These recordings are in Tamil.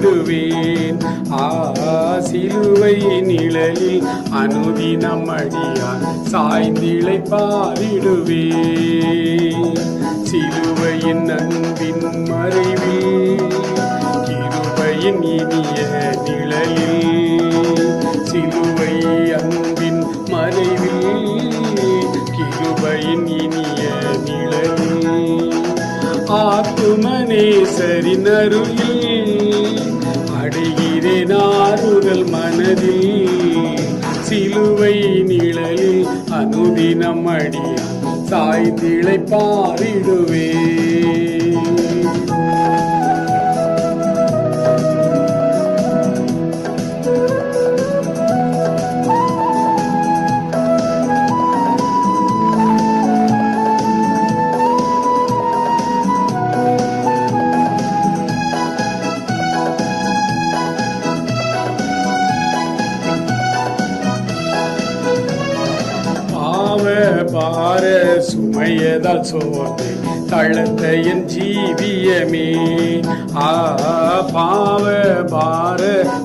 பாரிடுவேன். சிலுவை நிழலில் அனுதினம் அடியான் சாய்ந்திளை பாரிடுவேன். சிலுவையின் அன்பின் மறைவில் கிருபையின் இனிய நிழலில், சிலுவை அன்பின் மறைவில் கிருபையின் இனிய நிழலில், ஆத்துமநேசரின் அருளில் அடைகிறேன் ஆறுதல் மனதில். சிலுவை நிழலில் அனுதினம் அடியான் சாய்ந்திளை பாரிடுவேன். பார சுமையதால் சோர்ந்து தளர்ந்த என் ஜீவியமே. பாவ பார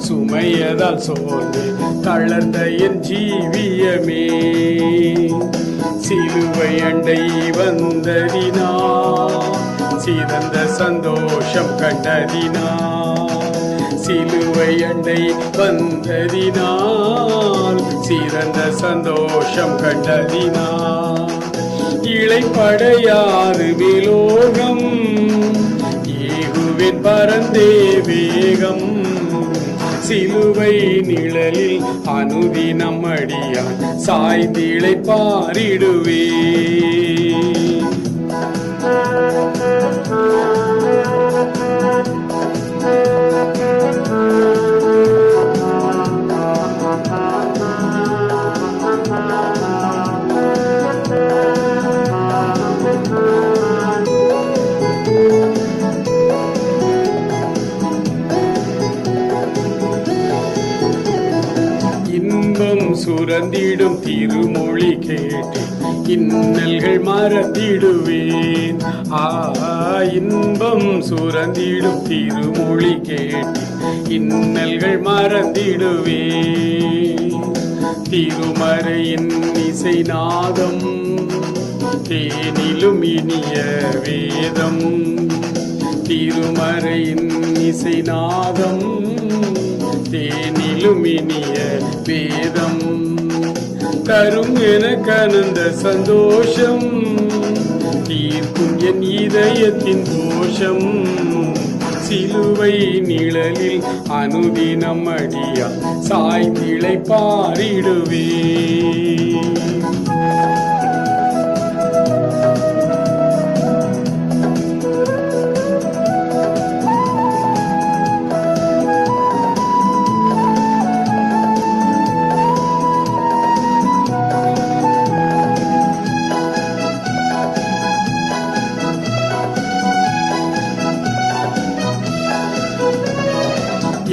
சுமையதால் சோர்ந்து தளர்ந்த என் ஜீவியமே. சிலுவை அண்டை வந்ததினா சிறந்த சந்தோஷம் கண்டதினா, சிலுவை அண்டை வந்ததினால் சிறந்த சந்தோஷம் கண்டதினா, இளைப்படையாது விலோகம் ஏகுவின் பரந்தே வேகம். சிலுவை நிழலில் அனுதினம் அடியான் சாய்ந்திளை பாரிடுவேன். சுரந்திடும் திருமொழி கேட்டு இன்னல்கள் மறந்திடுவேன். இன்பம் சுரந்திடும் திருமொழி கேட்டு இன்னல்கள் மறந்திடுவேன். திருமறையின் இசை நாதம் தேனிலும் இனிய வேதம். திருமறையின் இசை நாதம் தேனிலும் இனிய வேதம் தரும் எனக்கு அனந்த சந்தோஷம். தீர்க்கும் என் இதயத்தின் தோஷம். சிலுவை நிழலில் அனுதினம் அடியான் சாய்ந்திளை பாரிடுவேன்.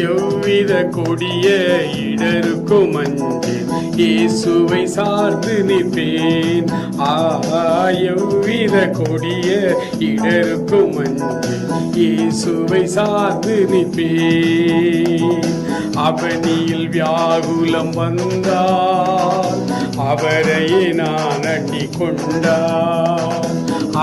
எவ்வித கொடிய இடருக்கும் அஞ்சேன் இயேசுவை சார்ந்து நிற்பேன். எவ்வித கொடிய இடருக்கும் அஞ்சேன் இயேசுவை சார்ந்து நிற்பேன். அவனியில் வியாகுலம் வந்தால் அவரையே நான் அண்டிக் கொண்டார்.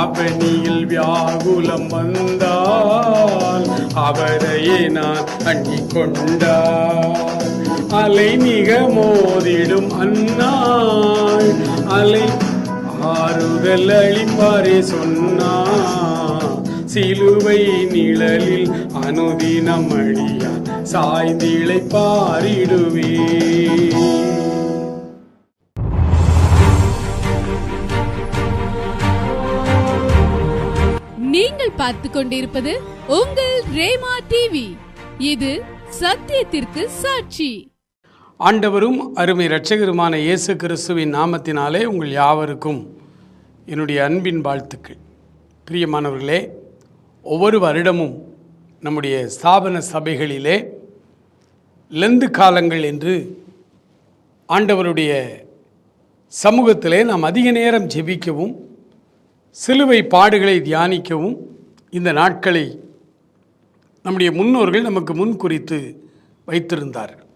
அவனியில் வியாகுலம் வந்தால் அவரையே நான் அண்டிக் கொண்டார். அலை மிக மோதிடும் அந்நாள் அலை ஆறுதல் அளிப்பாரே சொன்னார். சிலுவை நிழலில் அனுதினம் அடியான் சாய்ந்திளை பாரிடுவேன். நீங்கள் பார்த்து கொண்டிருப்பது உங்கள் ரேமா டிவி. இது சத்தியத்திற்கு சாட்சி. ஆண்டவரும் அருமை இரட்சகருமான இயேசு கிறிஸ்துவின் நாமத்தினாலே உங்கள் யாவருக்கும் என்னுடைய அன்பின் வாழ்த்துக்கள். பிரியமானவர்களே, ஒவ்வொரு வருடமும் நம்முடைய ஸ்தாபன சபைகளிலே லெந்து காலங்கள் என்று ஆண்டவருடைய சமூகத்திலே நாம் அதிக நேரம் ஜெபிக்கவும் சிலுவை பாடுகளை தியானிக்கவும் இந்த நாட்களை நம்முடைய முன்னோர்கள் நமக்கு முன் குறித்து வைத்திருந்தார்கள்.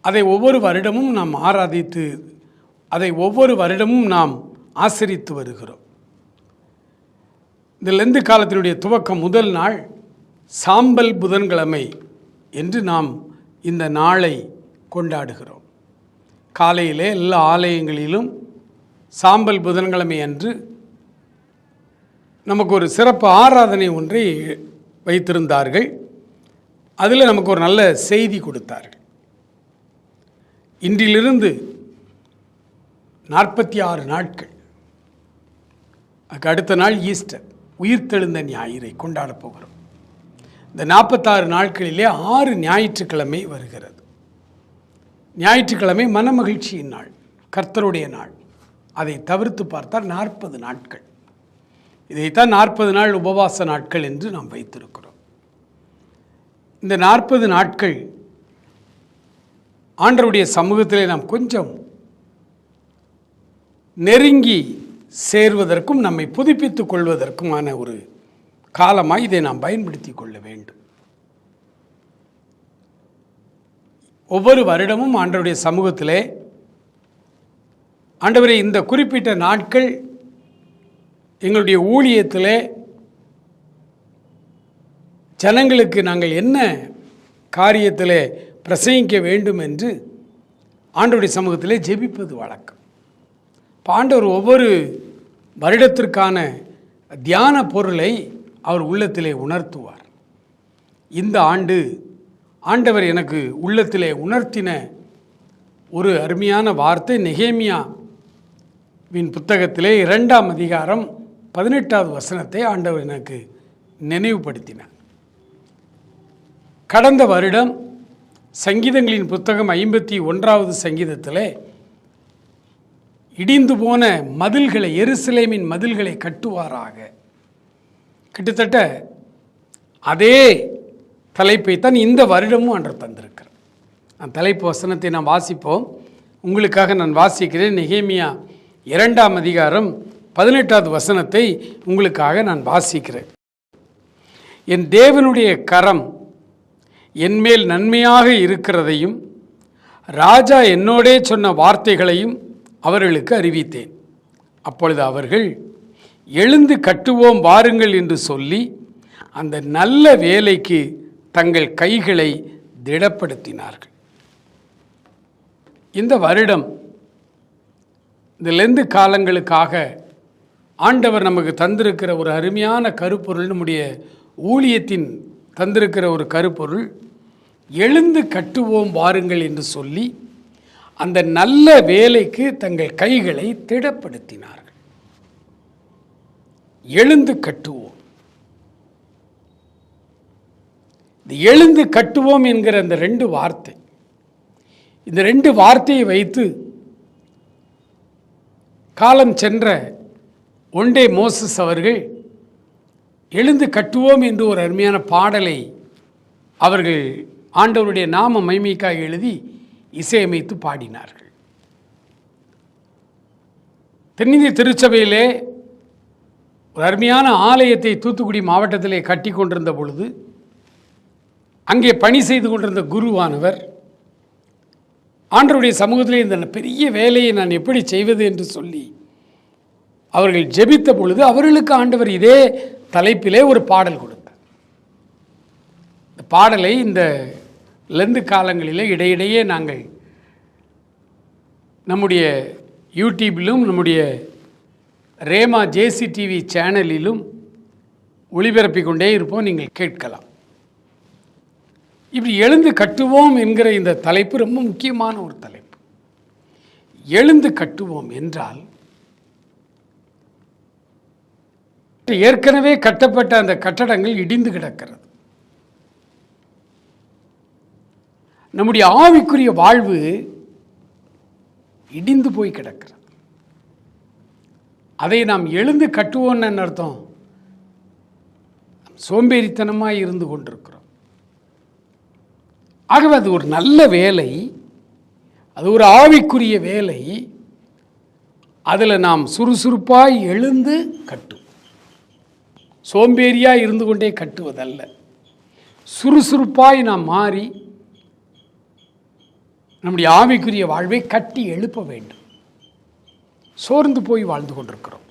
அதை ஒவ்வொரு வருடமும் நாம் ஆராதித்து, அதை ஒவ்வொரு வருடமும் நாம் ஆசரித்து வருகிறோம். இந்த லெந்து காலத்தினுடைய துவக்கம் முதல் நாள் சாம்பல் புதன்கிழமை என்று நாம் இந்த நாளை கொண்டாடுகிறோம். காலையிலே எல்லா ஆலயங்களிலும் சாம்பல் புதன்கிழமை அன்று நமக்கு ஒரு சிறப்பு ஆராதனை ஒன்றை வைத்திருந்தார்கள். அதில் நமக்கு ஒரு நல்ல செய்தி கொடுத்தார்கள். இன்றிலிருந்து 46 நாட்கள், அதுக்கு அடுத்த நாள் ஈஸ்டர், உயிர்த்தெழுந்த ஞாயிறை கொண்டாடப் போகிறோம். இந்த 46 நாட்களிலே 6 ஞாயிற்றுக்கிழமை வருகிறது. ஞாயிற்றுக்கிழமை மனமகிழ்ச்சியின் நாள், கர்த்தருடைய நாள். அதை தவிர்த்து பார்த்தால் 40 நாட்கள். இதைத்தான் 40 நாள் உபவாச நாட்கள் என்று நாம் வைத்திருக்கிறோம். இந்த 40 நாட்கள் ஆண்டவருடைய சமூகத்திலே நாம் கொஞ்சம் நெருங்கி சேர்வதற்கும் நம்மை புதுப்பித்துக் கொள்வதற்குமான ஒரு காலமாக இதை நாம் பயன்படுத்தி கொள்ள வேண்டும். ஒவ்வொரு வருடமும் ஆண்டவருடைய சமூகத்திலே, ஆண்டவரே, இந்த குறிப்பிட்ட நாட்கள் எங்களுடைய ஊழியத்திலே ஜனங்களுக்கு நாங்கள் என்ன காரியத்திலே பிரசங்கிக்க வேண்டும் என்று ஆண்டவருடைய சமூகத்திலே ஜெபிப்பது வழக்கம். ஆண்டவர் ஒவ்வொரு வருடத்திற்கான தியான பொருளை அவர் உள்ளத்திலே உணர்த்துவார். இந்த ஆண்டு ஆண்டவர் எனக்கு உள்ளத்திலே உணர்த்தின ஒரு அருமையான வார்த்தை நெகேமியாவின் புத்தகத்திலே 2ஆம் அதிகாரம் 18வது வசனத்தை ஆண்டவர் எனக்கு நினைவுபடுத்தினார். கடந்த வருடம் சங்கீதங்களின் புத்தகம் 51வது சங்கீதத்திலே இடிந்து போன மதில்களை, எருசலேமின் மதில்களை கட்டுவாராக, கிட்டத்தட்ட அதே தலைப்பை தான் இந்த வருடமும் ஆண்டவர் தந்திருக்கிறார். அந்த தலைப்பு வசனத்தை நாம் வாசிப்போம். உங்களுக்காக நான் வாசிக்கிறேன். நெகேமியா 2ஆம் அதிகாரம் 18வது வசனத்தை உங்களுக்காக நான் வாசிக்கிறேன். என் தேவனுடைய கரம் என்மேல் நன்மையாக இருக்கிறதையும் ராஜா என்னோடே சொன்ன வார்த்தைகளையும் அவர்களுக்கு அறிவித்தேன். அப்பொழுது அவர்கள் எழுந்து கட்டுவோம் வாருங்கள் என்று சொல்லி அந்த நல்ல வேலைக்கு தங்கள் கைகளை திடப்படுத்தினார்கள். இந்த வருடம் இந்த லெந்து காலங்களுக்காக ஆண்டவர் நமக்கு தந்திருக்கிற ஒரு அருமையான கருப்பொருள், நம்முடைய ஊழியத்தின் தந்திருக்கிற ஒரு கருப்பொருள், எழுந்து கட்டுவோம் வாருங்கள் என்று சொல்லி அந்த நல்ல வேலைக்கு தங்கள் கைகளை திடப்படுத்தினார்கள். எழுந்து கட்டுவோம். இந்த எழுந்து கட்டுவோம் என்கிற அந்த 2 வார்த்தை, இந்த 2 வார்த்தையை வைத்து காலம் சென்ற ஒண்டே மோசஸ் அவர்கள் எழுந்து கட்டுவோம் என்று ஒரு அருமையான பாடலை அவர்கள் ஆண்டவருடைய நாம மகிமைக்காக எழுதி இசையமைத்து பாடினார்கள். தென்னிந்திய திருச்சபையிலே ஒரு அருமையான ஆலயத்தை தூத்துக்குடி மாவட்டத்திலே கட்டி கொண்டிருந்த பொழுது அங்கே பணி செய்து கொண்டிருந்த குருவானவர் ஆண்டவருடைய சமூகத்திலே இந்த பெரிய வேலையை நான் எப்படி செய்வது என்று சொல்லி அவர்கள் ஜெபித்த பொழுது அவர்களுக்கு ஆண்டவர் இதே தலைப்பிலே ஒரு பாடல் கொடுத்தார். இந்த பாடலை இந்த லெந்து காலங்களிலே இடையிடையே நாங்கள் நம்முடைய யூடியூபிலும் நம்முடைய ரேமா ஜேசி டிவி சேனலிலும் ஒளிபரப்பிக் கொண்டே இருப்போம், நீங்கள் கேட்கலாம். இப்படி எழுந்து கட்டுவோம் என்கிற இந்த தலைப்பு ரொம்ப முக்கியமான ஒரு தலைப்பு. எழுந்து கட்டுவோம் என்றால் ஏற்கனவே கட்டப்பட்ட அந்த கட்டடங்கள் இடிந்து கிடக்கிறது. நம்முடைய ஆவிக்குரிய வாழ்வு இடிந்து போய் கிடக்கிறது. அதை நாம் எழுந்து கட்டுவோம்னு அர்த்தம், சோம்பேறித்தனமாக இருந்து கொண்டிருக்கிறோம். ஆகவே அது ஒரு நல்ல வேலை, அது ஒரு ஆவிக்குரிய வேலை. அதில் நாம் சுறுசுறுப்பாய் எழுந்து கட்டும், சோம்பேறியாக இருந்து கொண்டே கட்டுவதல்ல. சுறுசுறுப்பாய் நாம் மாறி நம்முடைய ஆவிக்குரிய வாழ்வை கட்டி எழுப்ப வேண்டும். சோர்ந்து போய் வாழ்ந்து கொண்டிருக்கிறோம்.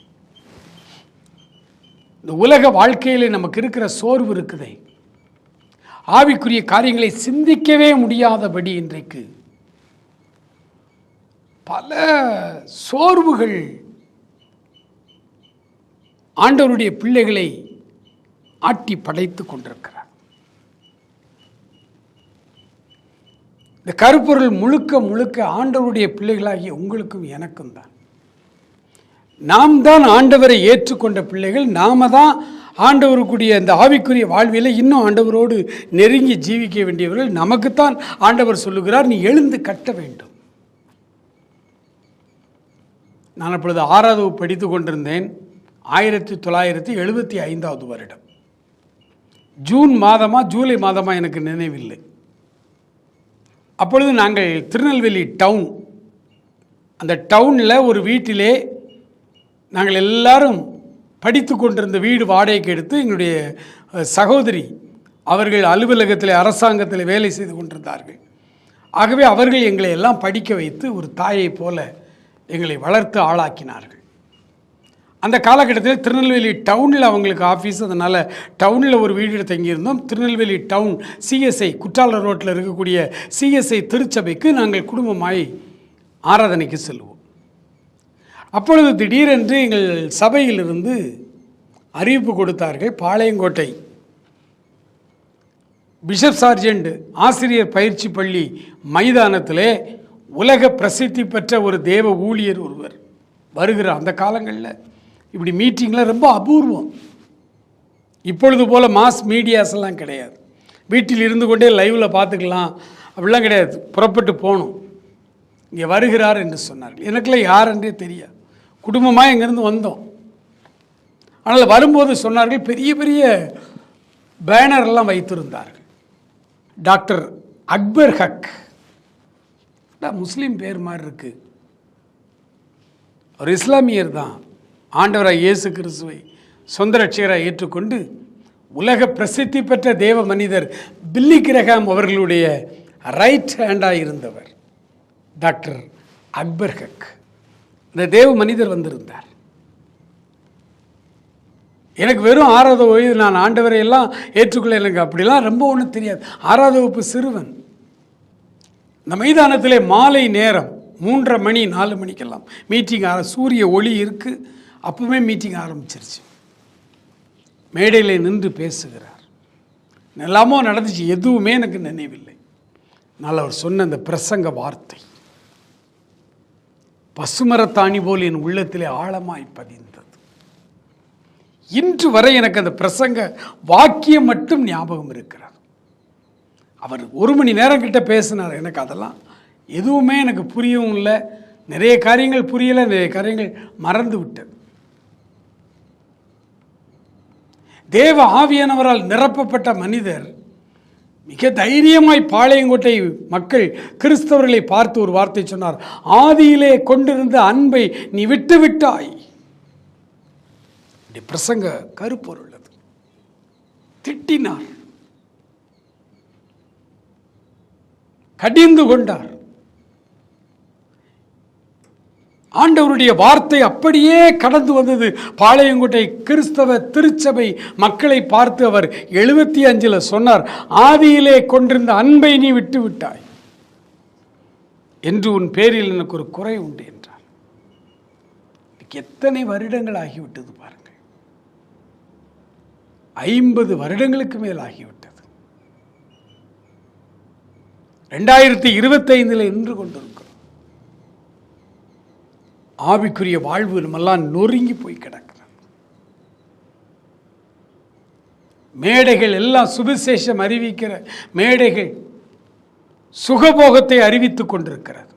இந்த உலக வாழ்க்கையிலே நமக்கு இருக்கிற சோர்வு இருக்குதே, ஆவிக்குரிய காரியங்களை சிந்திக்கவே முடியாதபடி இன்றைக்கு பல சோர்வுகள் ஆண்டவருடைய பிள்ளைகளை ஆட்டி படைத்துக் கொண்டிருக்கிறார். இந்த கருப்பொருள் முழுக்க முழுக்க ஆண்டவருடைய பிள்ளைகளாகிய உங்களுக்கும் எனக்கும் தான். நாம் தான் ஆண்டவரை ஏற்றுக்கொண்ட பிள்ளைகள். நாம தான் ஆண்டவருக்குரிய இந்த ஆவிக்குரிய வாழ்வியலை இன்னும் ஆண்டவரோடு நெருங்கி ஜீவிக்க வேண்டியவர்கள். நமக்குத்தான் ஆண்டவர் சொல்லுகிறார், நீ எழுந்து கட்ட வேண்டும். நான் அப்பொழுது 6வது வகுப்பு படித்து கொண்டிருந்தேன். 1975 வருடம் ஜூன் மாதமா ஜூலை மாதமா எனக்கு நினைவில்லை. அப்பொழுது நாங்கள் திருநெல்வேலி டவுன், அந்த டவுனில் ஒரு வீட்டிலே நாங்கள் எல்லாரும் படித்து கொண்டிருந்த வீடு வாடகைக்கு எடுத்து எங்களுடைய சகோதரி அவர்கள் அலுவலகத்தில் அரசாங்கத்தில் வேலை செய்து கொண்டிருந்தார்கள். ஆகவே அவர்கள் எங்களை எல்லாம் படிக்க வைத்து ஒரு தாயை போல எங்களை வளர்த்து ஆளாக்கினார்கள். அந்த காலகட்டத்தில் திருநெல்வேலி டவுனில் அவங்களுக்கு ஆஃபீஸ், அதனால் டவுனில் ஒரு வீடு தங்கியிருந்தோம். திருநெல்வேலி டவுன் சிஎஸ்ஐ குற்றால ரோட்டில் இருக்கக்கூடிய சிஎஸ்ஐ திருச்சபைக்கு நாங்கள் குடும்பமாய் ஆராதனைக்கு செல்வோம். அப்பொழுது திடீரென்று எங்கள் சபையிலிருந்து அறிவிப்பு கொடுத்தார்கள். பாளையங்கோட்டை பிஷப் சார்ஜென்ட் ஆசிரியர் பயிற்சி பள்ளி மைதானத்திலே உலக பிரசித்தி பெற்ற ஒரு தேவ ஊழியர் ஒருவர் வருகிறார். அந்த காலங்களில் இப்படி மீட்டிங்கில் ரொம்ப அபூர்வம். இப்பொழுது போல் மாஸ் மீடியாஸ் எல்லாம் கிடையாது. வீட்டில் இருந்து கொண்டே லைவில் பார்த்துக்கலாம் அப்படிலாம் கிடையாது. புறப்பட்டு போகணும். இங்கே வருகிறார் என்று சொன்னார்கள். எனக்குலாம் யார் என்றே தெரியாது. குடும்பமாக இங்கேருந்து வந்தோம். ஆனால் வரும்போது சொன்னார்கள், பெரிய பெரிய பேனரெல்லாம் வைத்திருந்தார்கள். டாக்டர் அக்பர் ஹக், முஸ்லீம் பேர் மாதிரி இருக்கு. ஒரு இஸ்லாமியர் தான். ஆண்டவராய் இயேசு கிறிஸ்துவை சொந்த ரட்சகராக ஏற்றுக்கொண்டு உலக பிரசித்தி பெற்ற தேவ மனிதர் பில்லி கிரஹாம் அவர்களுடைய ரைட் ஹேண்டாக இருந்தவர் டாக்டர் அக்பர் ஹக். இந்த தேவ மனிதர் வந்திருந்தார். எனக்கு வெறும் 6வது வயது, நான் ஆண்டவரை எல்லாம் ஏற்றுக்கொள்ள எனக்கு அப்படிலாம் ரொம்ப ஒன்றும் தெரியாது. 6வது வகுப்பு சிறுவன். இந்த மைதானத்திலே மாலை நேரம் 3:30 மணி 4 மணிக்கெல்லாம் மீட்டிங் சூரிய ஒளி இருக்குது. அப்பவுமே மீட்டிங் ஆரம்பிச்சிருச்சு. மேடையில் நின்று பேசுகிறார். எல்லாமோ நடந்துச்சு, எதுவுமே எனக்கு நினைவில்லை. நான் அவர் சொன்ன அந்த பிரசங்க வார்த்தை பசுமரத்தாணி போல் என் உள்ளத்திலே ஆழமாய் பதிந்தது. இன்று வரை எனக்கு அந்த பிரசங்க வாக்கியம் மட்டும் ஞாபகம் இருக்கிறது. அவர் 1 மணி நேரம் கிட்ட பேசினார். எனக்கு அதெல்லாம் எதுவுமே எனக்கு புரியவும் இல்லை. நிறைய காரியங்கள் புரியலை, நிறைய காரியங்கள் மறந்து விட்டது. தேவ ஆவியானவரால் நிரப்பப்பட்ட மனிதர் மிக தைரியமாய் பாளையங்கோட்டை மக்கள் கிறிஸ்தவர்களை பார்த்து ஒரு வார்த்தை சொன்னார், ஆதியிலே கொண்டிருந்த அன்பை நீ விட்டு விட்டாய். பிரசங்க கருப்பொருள் அது. திட்டினார், கடிந்து கொண்டார். ஆண்டவருடைய வார்த்தை அப்படியே கடந்து வந்தது. பாளையங்கோட்டை கிறிஸ்தவ திருச்சபை மக்களை பார்த்து அவர் 75 சொன்னார், ஆதியிலே கொண்டிருந்த அன்பை நீ விட்டு விட்டாய் என்று உன் பேரில் எனக்கு ஒரு குறை உண்டு என்றார். எத்தனை வருடங்கள் ஆகிவிட்டது பாருங்கள். 50 வருடங்களுக்கு மேல் ஆகிவிட்டது. 2025 நின்று கொண்டிருக்கிறோம். ஆவிக்குரிய வாழ்வு நம்மெல்லாம் நொறுங்கி போய் கிடக்கிறது. மேடைகள் எல்லாம் சுவிசேஷம் அறிவிக்கிற மேடைகள் சுகபோகத்தை அறிவித்துக் கொண்டிருக்கிறது.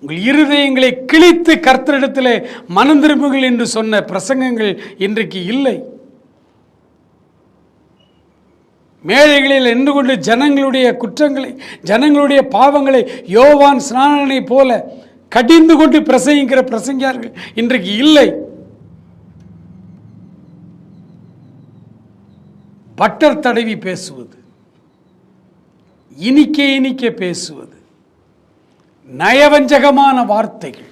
உங்கள் இருதயங்களை கிழித்து கர்த்தரிடத்திலே மனம் திரும்புங்கள் என்று சொன்ன பிரசங்கங்கள் இன்றைக்கு இல்லை. மேடைகளில் நின்று கொண்டு ஜனங்களுடைய குற்றங்களை, ஜனங்களுடைய பாவங்களை யோவான் ஸ்நானனை போல கடிந்து கொண்டு பிரசங்கிக்கிற பிரசங்கியார்கள் இன்றைக்கு இல்லை. பட்டர் தடவி பேசுவது, இனிக்க இனிக்க பேசுவது, நயவஞ்சகமான வார்த்தைகள்,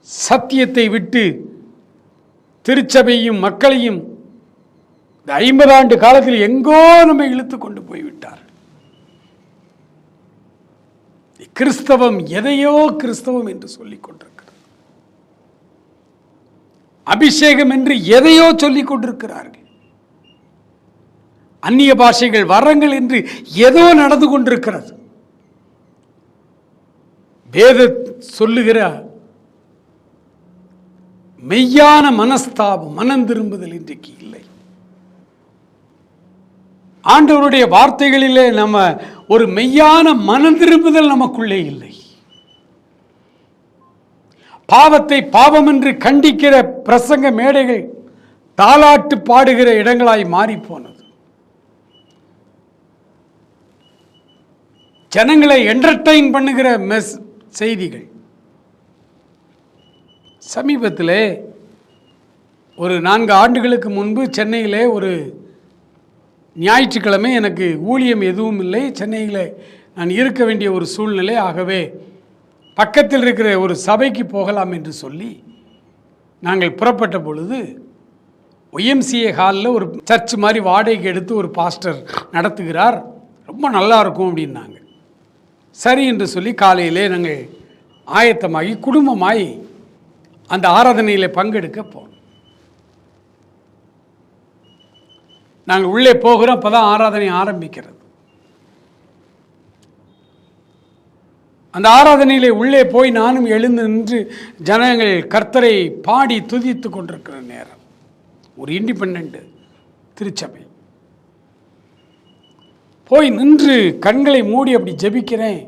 சத்தியத்தை விட்டு திருச்சபையும் மக்களையும் 50 ஆண்டு காலத்தில் எங்கோ நம்மை இழுத்து கொண்டு போய்விட்டார். கிறிஸ்தவம் எதையோ கிறிஸ்தவம் என்று சொல்லிக் கொண்டிருக்கிறது. அபிஷேகம் என்று எதையோ சொல்லிக் கொண்டிருக்கிறார்கள். அந்நிய பாஷைகள் வரங்கள் என்று ஏதோ நடந்து கொண்டிருக்கிறது. வேத சொல்லுகிற மெய்யான மனஸ்தாபம், மனம் திரும்புதல் இன்றைக்கு இல்லை. ஆண்டவருடைய வார்த்தைகளிலே நம்ம ஒரு மெய்யான மனம் திரும்புதல் நமக்குள்ளே இல்லை. பாவத்தை பாவம் என்று கண்டிக்கிற பிரசங்க மேடைகள் தாலாட்டு பாடுகிற இடங்களாய் மாறி போனது. ஜனங்களை என்டர்டெயின் பண்ணுகிற செய்திகள். சமீபத்தில் ஒரு 4 ஆண்டுகளுக்கு முன்பு சென்னையிலே ஒரு ஞாயிற்றுக்கிழமை எனக்கு ஊழியம் எதுவும் இல்லை, சென்னையில் நான் இருக்க வேண்டிய ஒரு சூழ்நிலை. ஆகவே பக்கத்தில் இருக்கிற ஒரு சபைக்கு போகலாம் என்று சொல்லி நாங்கள் புறப்பட்ட பொழுது YMCA ஹாலில் ஒரு சர்ச் மாதிரி வாடகைக்கு எடுத்து ஒரு பாஸ்டர் நடத்துகிறார், ரொம்ப நல்லா இருக்கும் அப்படின்னாங்க. சரி என்று சொல்லி காலையிலே நாங்கள் ஆயத்தமாகி குடும்பமாய் அந்த ஆராதனையில் பங்கெடுக்க போனோம். நாங்கள் உள்ளே போகிறோம், அப்போ தான் ஆராதனை ஆரம்பிக்கிறது. அந்த ஆராதனையிலே உள்ளே போய் நானும் எழுந்து நின்று ஜனங்கள் கர்த்தரை பாடி துதித்து கொண்டிருக்கிற நேரம், ஒரு இண்டிபெண்டன்ட் திருச்சபை. போய் நின்று கண்களை மூடி அப்படி ஜெபிக்கிறேன்.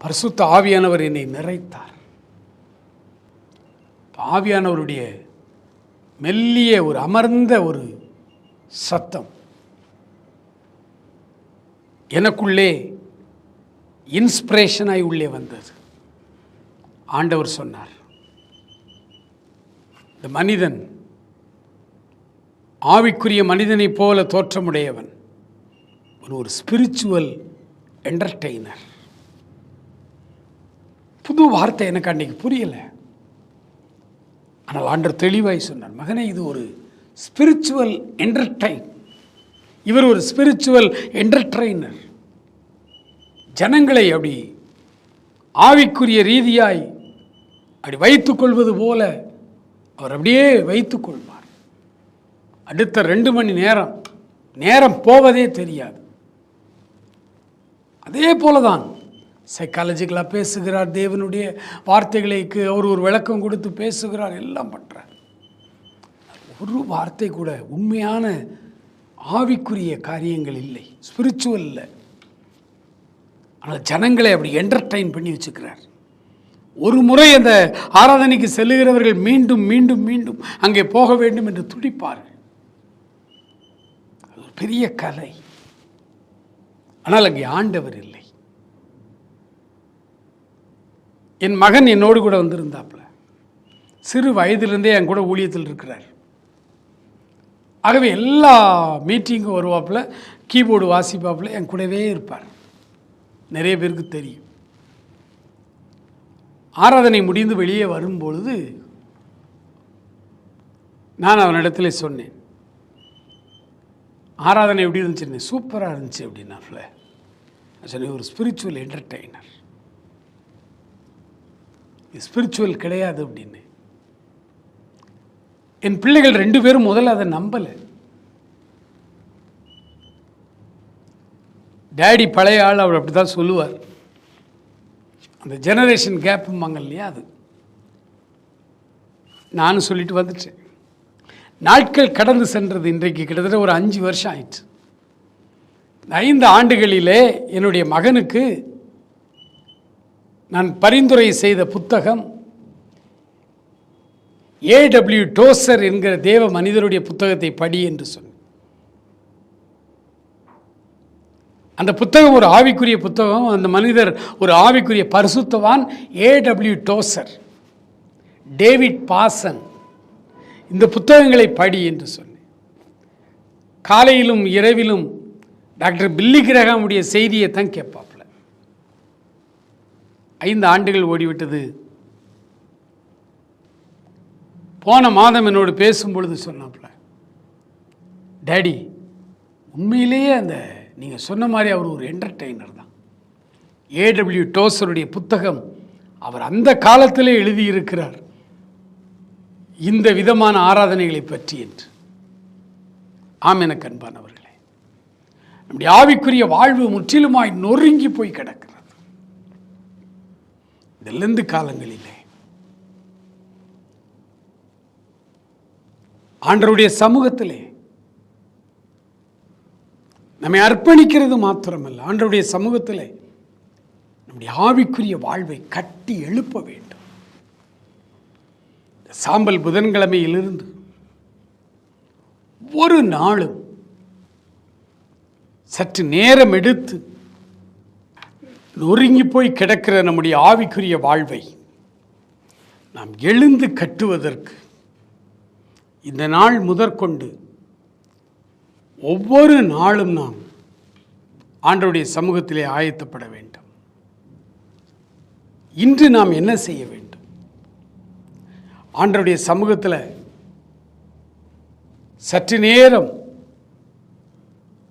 பரிசுத்த ஆவியானவர் என்னை நிறைத்தார். ஆவியானவருடைய மெல்லிய ஒரு அமர்ந்த ஒரு சத்தம் எனக்குள்ளே இன்ஸ்பிரேஷனாய் உள்ளே வந்தது. ஆண்டவர் சொன்னார், இந்த மனிதன் ஆவிக்குரிய மனிதனைப் போல தோற்றமுடையவன், ஒரு ஸ்பிரிச்சுவல் என்டர்டெய்னர். புது வார்த்தை எனக்கு அன்னைக்கு புரியலை. ஆனால் ஆண்டவர் தெளிவாய் சொன்னார், மகனே இது ஒரு ஸ்பிரிச்சுவல் என்டர்டெயின், இவர் ஒரு ஸ்பிரிச்சுவல் என்டர்டெய்னர். ஜனங்களை அப்படி ஆவிக்குரிய ரீதியாய் அப்படி வைத்துக்கொள்வது போல அவர் அப்படியே வைத்துக்கொள்வார். அடுத்த 2 மணி நேரம் போவதே தெரியாது. அதே போலதான் சைக்காலஜிக்கலாக பேசுகிறார், தேவனுடைய வார்த்தைகளுக்கு அவர் ஒரு விளக்கம் கொடுத்து பேசுகிறார், எல்லாம் பண்ணுறார். ஒரு வார்த்தை கூட உண்மையான ஆவிக்குரிய காரியங்கள் இல்லை, ஸ்பிரிச்சுவல் இல்லை. ஆனால் ஜனங்களை அப்படி என்டர்டெயின் பண்ணி வச்சுக்கிறார். ஒரு முறை அந்த ஆராதனைக்கு செல்லுகிறவர்கள் மீண்டும் மீண்டும் மீண்டும் அங்கே போக வேண்டும் என்று துடிப்பார்கள். அது ஒரு பெரிய கலை. ஆனால் அங்கே ஆண்டவர் இல்லை. என் மகன் என்னோடு கூட வந்திருந்தாப்புல, சிறு வயதிலிருந்தே என் கூட ஊழியத்தில் இருக்கிறார். ஆகவே எல்லா மீட்டிங்கும் வருவாப்புல, கீபோர்டு வாசிப்பாப்புல, என் கூடவே இருப்பார். நிறைய பேருக்கு தெரியும். ஆராதனை முடிந்து வெளியே வரும்பொழுது நான் அவனிடத்துல சொன்னேன், ஆராதனை எப்படி இருந்துச்சு? சூப்பராக இருந்துச்சு அப்படின்னாப்புல. சொன்னேன், ஒரு ஸ்பிரிச்சுவல் என்டர்டெய்னர், ஸ்பிரிச்சுவல் கிடையாது அப்படின்னு. என் பிள்ளைகள் 2 பேரும் முதல்ல அதை நம்பலை. டேடி பழைய ஆள், அவர் அப்படி தான் சொல்லுவார். அந்த ஜெனரேஷன் கேப்பும்பாங்க இல்லையா, அது நானும் சொல்லிட்டு வந்துட்டேன். நாட்கள் கடந்து சென்றது. இன்றைக்கு கிட்டத்தட்ட ஒரு 5 வருஷம் ஆயிடுச்சு. 5 ஆண்டுகளிலே என்னுடைய மகனுக்கு நான் பரிந்துரை செய்த புத்தகம் A.W. டோசர் என்கிற தேவ மனிதருடைய புத்தகத்தை படி என்று சொன்னேன். அந்த புத்தகம் ஒரு ஆவிக்குரிய புத்தகம். அந்த மனிதர் ஒரு ஆவிக்குரிய பரிசுத்தவான். A.W. டோசர், டேவிட் பாசன், இந்த புத்தகங்களை படி என்று சொன்னேன். காலையிலும் இரவிலும் டாக்டர் பில்லி கிரஹாமுடைய செய்தியை தான் கேட்பாப்புல. 5 ஆண்டுகள் ஓடிவிட்டது. போன மாதம் என்னோடு பேசும்பொழுது சொன்னாப்புல, டேடி உண்மையிலேயே நீங்கள் சொன்ன மாதிரி அவர் ஒரு என்டர்டெய்னர் தான். ஏடபிள்யூ டோசருடைய புத்தகம் அவர் அந்த காலத்திலே எழுதியிருக்கிறார் இந்த விதமான ஆராதனைகளை பற்றி என்று. ஆம், எனக்கு அன்பானவர்களே, நம்முடைய ஆவிக்குரிய வாழ்வு முற்றிலுமாய் நொறுங்கி போய் கிடக்கிறது. இதிலிருந்து காலங்களிலே ஆண்டவருடைய சமூகத்திலே நம்மை அர்ப்பணிக்கிறது மாத்திரமல்ல, ஆண்டவருடைய சமூகத்திலே நம்முடைய ஆவிக்குரிய வாழ்வை கட்டி எழுப்ப வேண்டும். சாம்பல் புதன்கிழமையிலிருந்து ஒரு நாளும் சற்று நேரம் எடுத்து நொறுங்கி போய் கிடக்கிற நம்முடைய ஆவிக்குரிய வாழ்வை நாம் எழுந்து கட்டுவதற்கு இந்த நாள் முதற்கொண்டு ஒவ்வொரு நாளும் நாம் ஆண்டவருடைய சமூகத்திலே ஆயத்தப்பட வேண்டும். இன்று நாம் என்ன செய்ய வேண்டும்? ஆண்டவருடைய சமூகத்தில் சற்று நேரம்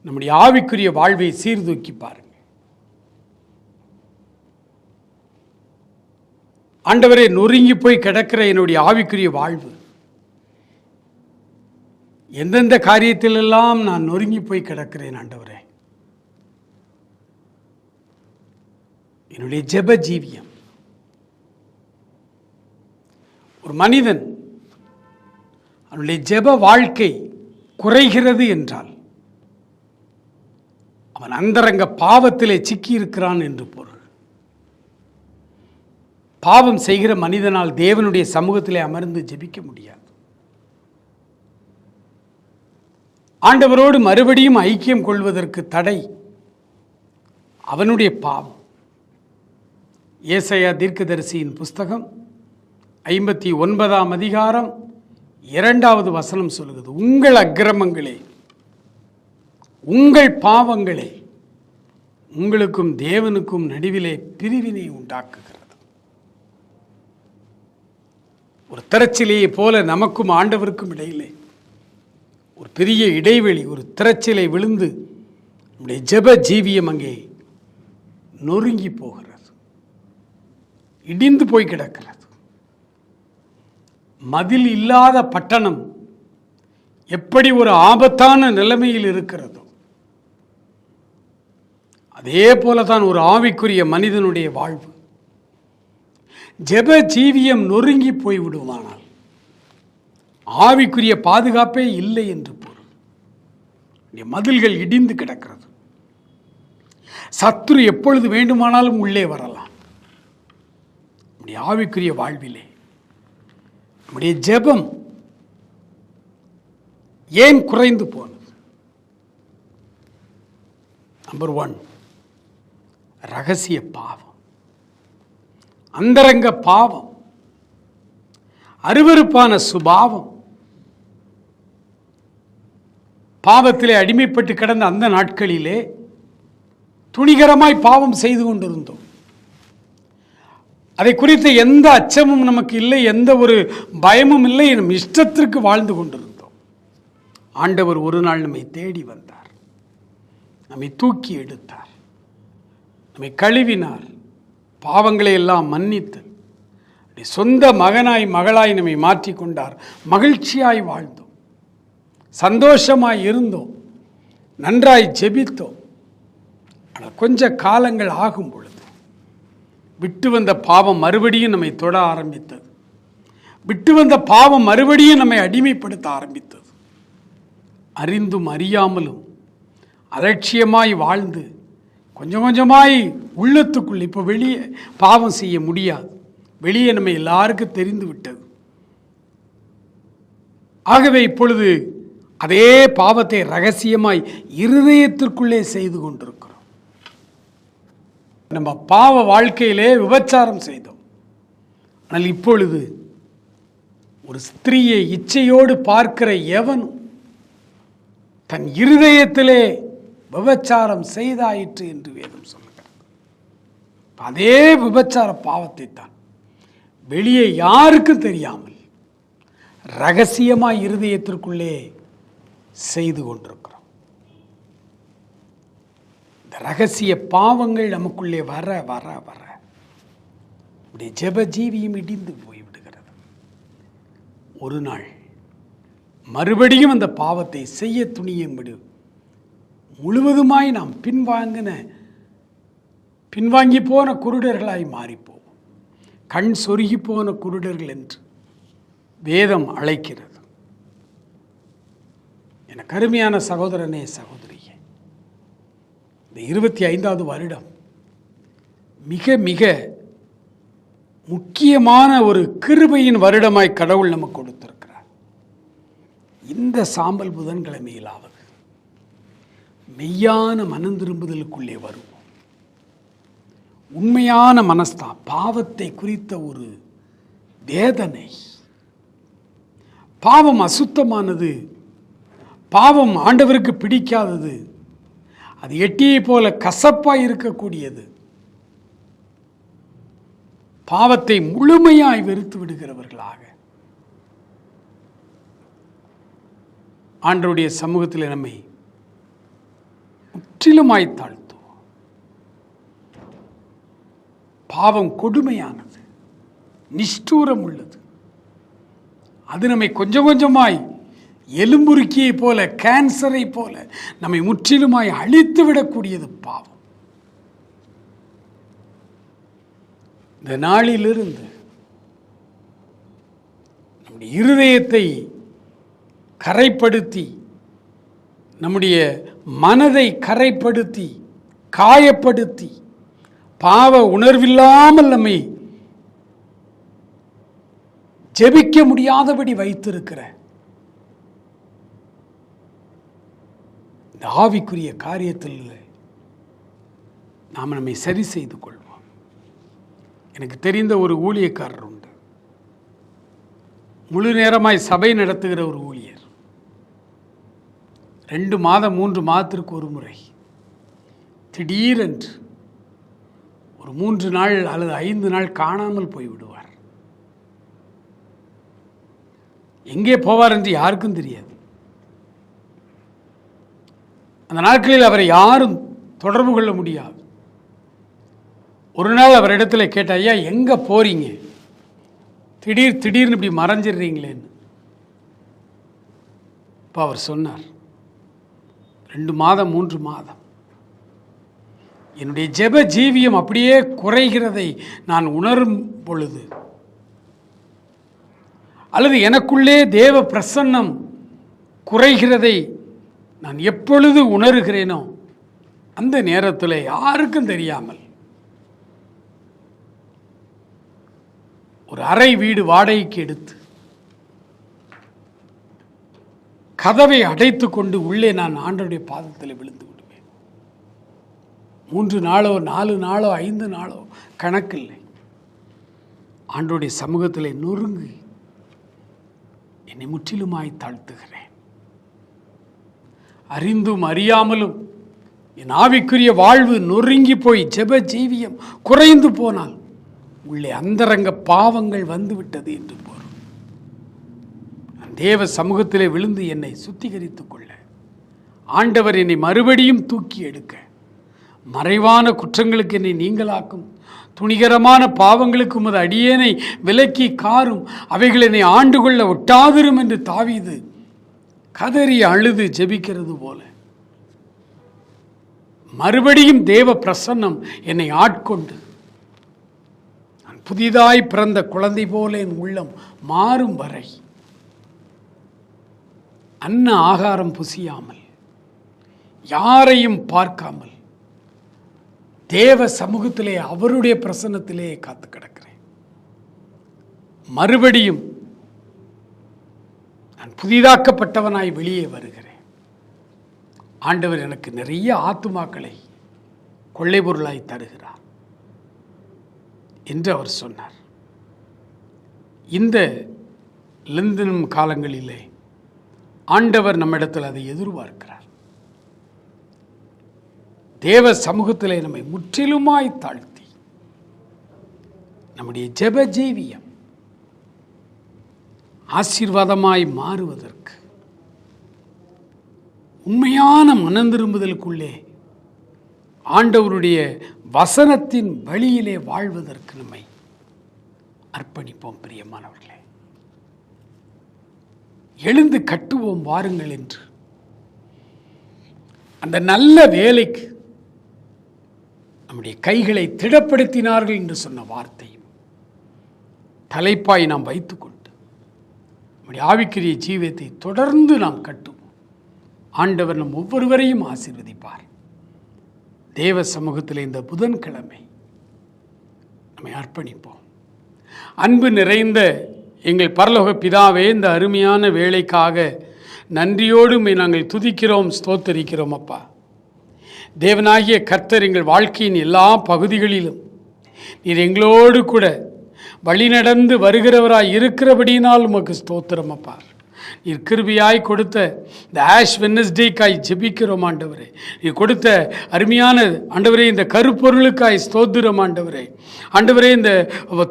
நம்முடைய ஆவிக்குரிய வாழ்வை சீர்தூக்கி பாருங்கள். ஆண்டவரே, நொறுங்கி போய் கிடக்கிற என்னுடைய ஆவிக்குரிய வாழ்வு, எந்தெந்த காரியத்திலெல்லாம் நான் நொறுங்கி போய் கிடக்கிறேன் ஆண்டவரே. என்னுடைய ஜெப ஜீவியம். ஒரு மனிதன் அவனுடைய ஜெப வாழ்க்கை குறைகிறது என்றால் அவன் அந்தரங்க பாவத்திலே சிக்கி இருக்கிறான் என்று பொருள். பாவம் செய்கிற மனிதனால் தேவனுடைய சமூகத்திலே அமர்ந்து ஜெபிக்க முடியாது. ஆண்டவரோடு மறுபடியும் ஐக்கியம் கொள்வதற்கு தடை அவனுடைய பாவம். ஏசாயா தீர்க்கதரிசியின் புஸ்தகம் 59ஆம் அதிகாரம் 2வது வசனம் சொல்லுகிறது, உங்கள் அக்கிரமங்களே, உங்கள் பாவங்களே உங்களுக்கும் தேவனுக்கும் நடுவிலே பிரிவினை உண்டாக்குகிறது. ஒரு திரைச்சிலையை போல நமக்கும் ஆண்டவருக்கும் இடையிலே ஒரு பெரிய இடைவெளி, ஒரு திரைச்சிலை விழுந்து நம்முடைய ஜெப ஜீவியம் அங்கே நொறுங்கி போகிறது, இடிந்து போய் கிடக்கிறது. மதில் இல்லாத பட்டணம் எப்படி ஒரு ஆபத்தான நிலைமையில் இருக்கிறதோ அதே போலதான் ஒரு ஆவிக்குரிய மனிதனுடைய வாழ்வு. ஜெப ஜீவியம் நொறுங்கி போய் விடுவானால் ஆவிக்குரிய பாதுகாப்பே இல்லை என்று பொருள். மதில்கள் இடிந்து கிடக்கிறது. சத்துரு எப்பொழுது வேண்டுமானாலும் உள்ளே வரலாம். நம்முடைய ஆவிக்குரிய வாழ்விலே நம்முடைய ஜெபம் ஏன் குறைந்து போனது? நம்பர் 1, ரகசிய பாவம், அந்தரங்க பாவம், அருவருப்பான சுபாவம். பாவத்திலே அடிமைப்பட்டு கிடந்த அந்த நாட்களிலே துணிகரமாய் பாவம் செய்து கொண்டிருந்தோம். அதை குறித்த எந்த அச்சமும் நமக்கு இல்லை, எந்த ஒரு பயமும் இல்லை. நம் இஷ்டத்திற்கு வாழ்ந்து கொண்டிருந்தோம். ஆண்டவர் ஒரு நாள் நம்மை தேடி வந்தார், நம்மை தூக்கி எடுத்தார், நம்மை கழுவினார், பாவங்களை எல்லாம் மன்னித்து சொந்த மகனாய் மகளாய் நம்மை மாற்றிக்கொண்டார். மகிழ்ச்சியாய் வாழ்ந்தோம், சந்தோஷமாய் இருந்தோம், நன்றாய் ஜெபித்தோம். ஆனால் கொஞ்ச காலங்கள் ஆகும் பொழுது விட்டு வந்த பாவம் மறுபடியும் நம்மை தொட ஆரம்பித்தது. விட்டு வந்த பாவம் மறுபடியும் நம்மை அடிமைப்படுத்த ஆரம்பித்தது. அறிந்தும் அறியாமலும் அலட்சியமாய் வாழ்ந்து கொஞ்சம் கொஞ்சமாய் உள்ளத்துக்குள் இப்போ வெளியே பாவம் செய்ய முடியாது. வெளியே நம்ம எல்லாருக்கும் தெரிந்து விட்டது. ஆகவே இப்பொழுது அதே பாவத்தை ரகசியமாய் இருதயத்திற்குள்ளே செய்து கொண்டிருக்கிறோம். நம்ம பாவ வாழ்க்கையிலே விபச்சாரம் செய்தோம். ஆனால் இப்பொழுது ஒரு ஸ்திரீயை இச்சையோடு பார்க்கிற எவனும் தன் இருதயத்திலே விபச்சாரம் செய்தாயிற்று என்று வேதம் சொல்லுகிறது. அதே விபச்சார பாவத்தை தான் வெளியே யாருக்கும் தெரியாமல் ரகசியமாய் இருதயத்திற்குள்ளே செய்து கொண்டிருக்கிறோம். இந்த ரகசிய பாவங்கள் நமக்குள்ளே வர வர வர நம்முடைய ஜெப ஜீவியம் இடிந்து போய்விடுகிறது. ஒரு நாள் மறுபடியும் அந்த பாவத்தை செய்ய துணியும்படி முழுவதுமாய் நாம் பின்வாங்கி போன குருடர்களாய் மாறிப்போம். கண் சொருகி போன குருடர்கள் என்று வேதம் அழைக்கிறது. என கருமையான சகோதரனே சகோதரியே, இந்த 25வது வருடம் மிக மிக முக்கியமான ஒரு கிருபையின் வருடமாய் கடவுள் நமக்கு கொடுத்திருக்கிறார். இந்த சாம்பல் புதன்கிழமையிலாவது மெய்யான மனம் திரும்புதலுக்குள்ளே வருவோம். உண்மையான பாவத்தை குறித்த ஒரு வேதனை. பாவம் அசுத்தமானது, பாவம் ஆண்டவருக்கு பிடிக்காதது, அது எட்டியை போல கசப்பாய் இருக்கக்கூடியது. பாவத்தை முழுமையாய் வெறுத்து விடுகிறவர்களாக ஆண்டவருடைய சமூகத்தில் நம்மை முற்றிலுமாய் தாழ்த்துவோம். பாவம் கொடுமையானது, நிஷ்டூரம் உள்ளது. அது நம்மை கொஞ்சம் கொஞ்சமாய் எலும்புருக்கியை போல, கேன்சரை போல நம்மை முற்றிலுமாய் அழித்து விடக்கூடியது பாவம். இந்த நாளிலிருந்து நம்முடைய இருதயத்தை கரைப்படுத்தி, நம்முடைய மனதை கரைப்படுத்தி, காயப்படுத்தி, பாவ உணர்வில்லாமல் நம்மை ஜெபிக்க முடியாதபடி வைத்திருக்கிற இந்த ஆவிக்குரிய காரியத்தில் நாம் நம்மை சரி செய்து கொள்வோம். எனக்கு தெரிந்த ஒரு ஊழியக்காரர் உண்டு. முழு நேரமாய் சபை நடத்துகிற ஒரு ஊழியர். 2 மாதம் 3 மாதத்திற்கு ஒரு முறை திடீரென்று ஒரு 3 நாள் அல்லது 5 நாள் காணாமல் போய்விடுவார். எங்கே போவார் என்று யாருக்கும் தெரியாது. அந்த நாட்களில் அவரை யாரும் தொடர்பு கொள்ள முடியாது. ஒரு நாள் அவரிடத்தில் கேட்ட, ஐயா எங்கே போறீங்க, திடீர்னு இப்படி மறைஞ்சிடுறீங்களேன்னு. இப்போ அவர் சொன்னார், 2 மாதம் 3 மாதம் என்னுடைய ஜெப ஜீவியம் அப்படியே குறைகிறதை நான் உணரும் பொழுது, அல்லது எனக்குள்ளே தேவ பிரசன்னம் குறைகிறதை நான் எப்பொழுது உணர்கிறேனோ அந்த நேரத்தில் யாருக்கும் தெரியாமல் ஒரு அறை வீடு வாடகைக்கு எடுத்து கதவை அடைத்து கொண்டு உள்ளே நான் ஆண்டவருடைய பாதத்தில் விழுந்து விடுவேன். 3 நாளோ 4 நாளோ 5 நாளோ கணக்கில்லை. ஆண்டவருடைய சமூகத்தில் நொறுங்கி என்னை முற்றிலுமாய் தாழ்த்துகிறேன். அறிந்தும் அறியாமலும் என் ஆவிக்குரிய வாழ்வு நொறுங்கி போய் ஜெப ஜீவியம் குறைந்து போனால் உள்ளே அந்தரங்க பாவங்கள் வந்துவிட்டது என்று பொருள். தேவ சமூகத்திலே விழுந்து என்னை சுத்திகரித்துக் கொள்ள, ஆண்டவர் என்னை மறுபடியும் தூக்கி எடுக்க, மறைவான குற்றங்களுக்கு என்னை நீங்களாக்கும், துணிகரமான பாவங்களுக்கு உமது அடியேனை விலக்கி காரும், அவைகள் என்னை ஆண்டு கொள்ள ஒட்டாதிரும் என்று தாவீது கதறி அழுது ஜெபிக்கிறது போல மறுபடியும் தேவ பிரசன்னம் என்னை ஆட்கொண்டு நான் புதிதாய் பிறந்த குழந்தை போல என் உள்ளம் மாறும் வரை அன்ன ஆகாரம் புசியாமல், யாரையும் பார்க்காமல் தேவ சமூகத்திலே அவருடைய பிரசன்னத்திலே காத்து கிடக்கிறேன். மறுபடியும் நான் புதிதாக்கப்பட்டவனாய் வெளியே வருகிறேன். ஆண்டவர் எனக்கு நிறைய ஆத்துமாக்களை கொள்ளை பொருளாய் தருகிறார் என்று அவர் சொன்னார். இந்த லெந்தனும் காலங்களிலே ஆண்டவர் நம்மிடத்தில் அதை எதிர்பார்க்கிறார். தேவ சமூகத்திலே நம்மை முற்றிலுமாய் தாழ்த்தி நம்முடைய ஜெப ஜீவியம் ஆசீர்வாதமாய் மாறுவதற்கு, உண்மையான மனந்திரும்புதலுக்குள்ளே ஆண்டவருடைய வசனத்தின் வழியிலே வாழ்வதற்கு நம்மை அர்ப்பணிப்போம். பிரியமானவர்களே, எழுந்து கட்டுவோம் வாருங்கள் என்று அந்த நல்ல வேலைக்கு நம்முடைய கைகளை திடப்படுத்தினார்கள் என்று சொன்ன வார்த்தையும் தலைப்பாய் நாம் வைத்துக்கொண்டு நம்முடைய ஆவிக்குரிய ஜீவியத்தை தொடர்ந்து நாம் கட்டுவோம். ஆண்டவர் நம் ஒவ்வொருவரையும் ஆசீர்வதிப்பார். தேவ சமூகத்தில் இந்த புதன்கிழமை நம்மை அர்ப்பணிப்போம். அன்பு நிறைந்த எங்கள் பரலோக பிதாவே, இந்த அருமையான வேலைக்காக நன்றியோடு நாங்கள் துதிக்கிறோம், ஸ்தோத்தரிக்கிறோம். அப்பா, தேவனாகிய கர்த்தர் எங்கள் வாழ்க்கையின் எல்லா பகுதிகளிலும் நீர் எங்களோடு கூட வழிநடந்து வருகிறவராய் இருக்கிறபடியினால் உமக்கு ஸ்தோத்திரம். அப்பா, நீர் கிருபையாய் கொடுத்த இந்த ஆஷ் வெட்னஸ்டேக்காய் ஜெபிக்கிறோம் ஆண்டவரே. நீர் கொடுத்த அருமையான ஆண்டவரே இந்த கருப்பொருளுக்காய் ஸ்தோத்திரம் ஆண்டவரே. ஆண்டவரே, இந்த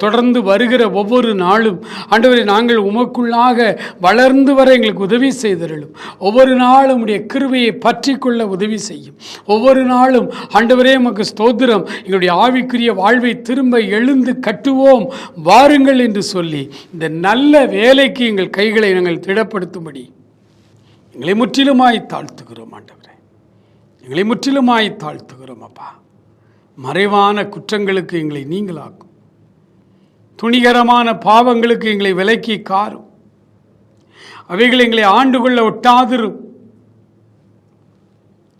தொடர்ந்து வருகிற ஒவ்வொரு நாளும் ஆண்டவரே நாங்கள் உமக்குள்ளாக வளர்ந்து வர எங்களுக்கு உதவி செய்தருளும். ஒவ்வொரு நாளும் உடைய கிருபையை பற்றி கொள்ள உதவி செய்யும். ஒவ்வொரு நாளும் ஆண்டவரே உமக்கு ஸ்தோத்திரம். எங்களுடைய ஆவிக்குரிய வாழ்வை திரும்ப எழுந்து கட்டுவோம் வாருங்கள் என்று சொல்லி இந்த நல்ல வேலைக்கு எங்கள் கைகளை நாங்கள் திடப்படுத்தும்படி எங்களை முற்றிலுமாய் தாழ்த்துகிறோம் ஆண்டவரே. எங்களை முற்றிலுமாய் தாழ்த்துகிறோம் அப்பா. மறைவான குற்றங்களுக்கு எங்களை நீங்களாக்கும், துணிகரமான பாவங்களுக்கு எங்களை விலக்கி காரும், அவைகள் எங்களை ஆண்டு கொள்ள ஒட்டாதிரும்.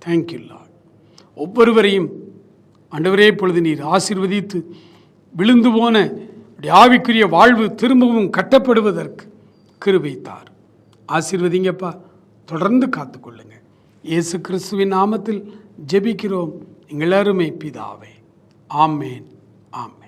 Thank you Lord. ஒவ்வொருவரையும் ஆண்டவரே பொழுது நீர் ஆசீர்வதித்து விழுந்து போன ஆவிக்குரிய வாழ்வு திரும்பவும் கட்டப்படுவதற்கு கிருபை தார். ஆசீர்வதிங்கப்பா. தொடர்ந்து காத்துக்கொள்ளுங்க. இயேசு கிறிஸ்துவின் நாமத்தில் ஜெபிக்கிறோம் எங்கள் அருமை பிதாவே. ஆமேன், ஆமேன்.